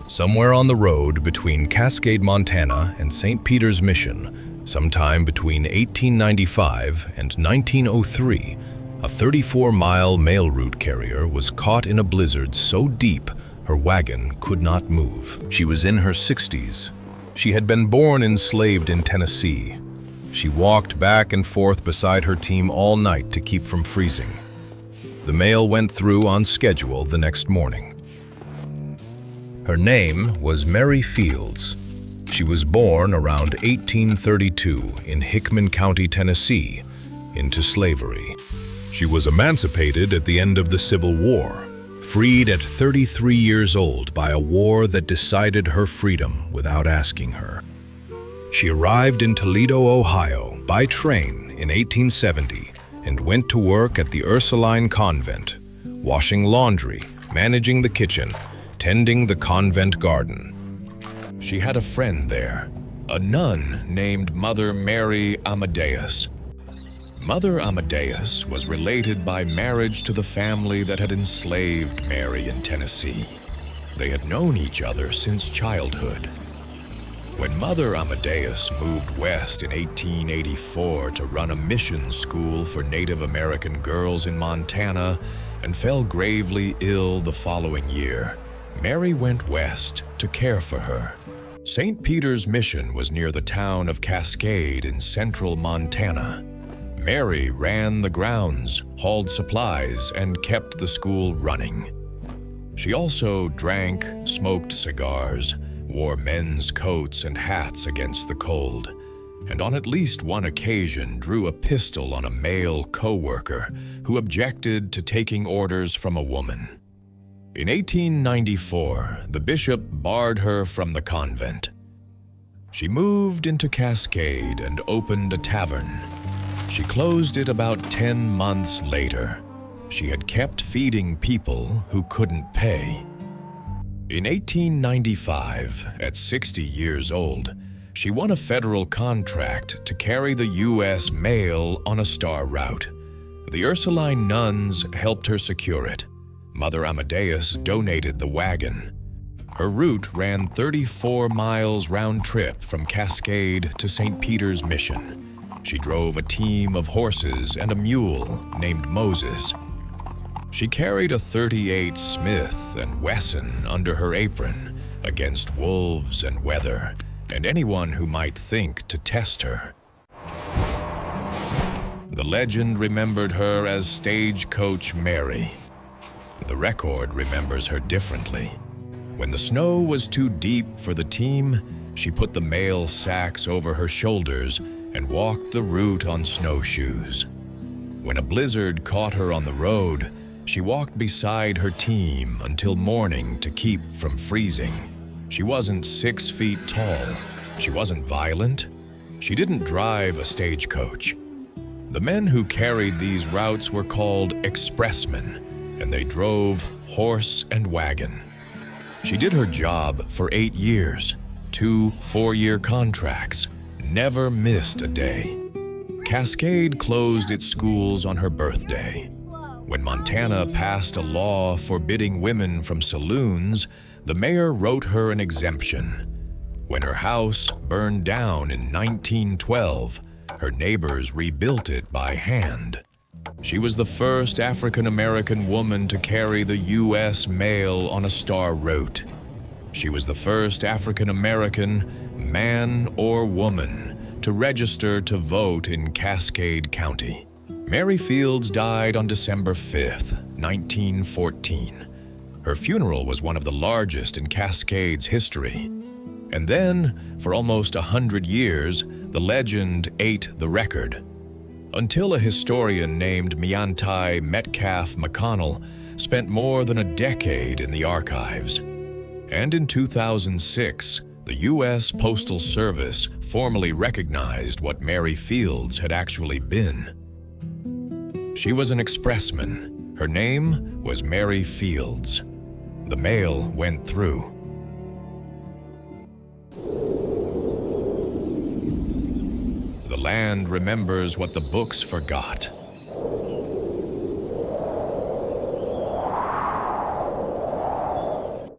Somewhere on the road between Cascade, Montana and St. Peter's Mission, sometime between 1895 and 1903, a 34-mile mail route carrier was caught in a blizzard so deep her wagon could not move. She was in her 60s. She had been born enslaved in Tennessee. She walked back and forth beside her team all night to keep from freezing. The mail went through on schedule the next morning. Her name was Mary Fields. She was born around 1832 in Hickman County, Tennessee, into slavery. She was emancipated at the end of the Civil War, freed at 33 years old by a war that decided her freedom without asking her. She arrived in Toledo, Ohio, by train in 1870 and went to work at the Ursuline Convent, washing laundry, managing the kitchen, tending the convent garden. She had a friend there, a nun named Mother Mary Amadeus. Mother Amadeus was related by marriage to the family that had enslaved Mary in Tennessee. They had known each other since childhood. When Mother Amadeus moved west in 1884 to run a mission school for Native American girls in Montana and fell gravely ill the following year, Mary went west to care for her. St. Peter's Mission was near the town of Cascade in central Montana. Mary ran the grounds, hauled supplies, and kept the school running. She also drank, smoked cigars, wore men's coats and hats against the cold, and on at least one occasion drew a pistol on a male co-worker who objected to taking orders from a woman. In 1894, the bishop barred her from the convent. She moved into Cascade and opened a tavern. She closed it about 10 months later. She had kept feeding people who couldn't pay. In 1895, at 60 years old, she won a federal contract to carry the U.S. mail on a star route. The Ursuline nuns helped her secure it. Mother Amadeus donated the wagon. Her route ran 34 miles round trip from Cascade to St. Peter's Mission. She drove a team of horses and a mule named Moses. She carried a .38 Smith & Wesson under her apron against wolves and weather and anyone who might think to test her. The legend remembered her as Stagecoach Mary. The record remembers her differently. When the snow was too deep for the team, she put the mail sacks over her shoulders and walked the route on snowshoes. When a blizzard caught her on the road, she walked beside her team until morning to keep from freezing. She wasn't 6 feet tall. She wasn't violent. She didn't drive a stagecoach. The men who carried these routes were called expressmen, and they drove horse and wagon. She did her job for 8 years, 2 4-year contracts, never missed a day. Cascade closed its schools on her birthday. When Montana passed a law forbidding women from saloons, the mayor wrote her an exemption. When her house burned down in 1912, her neighbors rebuilt it by hand. She was the first African-American woman to carry the U.S. mail on a star route. She was the first African-American, man or woman, to register to vote in Cascade County. Mary Fields died on December 5, 1914. Her funeral was one of the largest in Cascade's history. And then, for almost 100 years, the legend ate the record. Until a historian named Meantai Metcalf McConnell spent more than a decade in the archives. And in 2006, the U.S. Postal Service formally recognized what Mary Fields had actually been. She was an expressman. Her name was Mary Fields. The mail went through. The land remembers what the books forgot.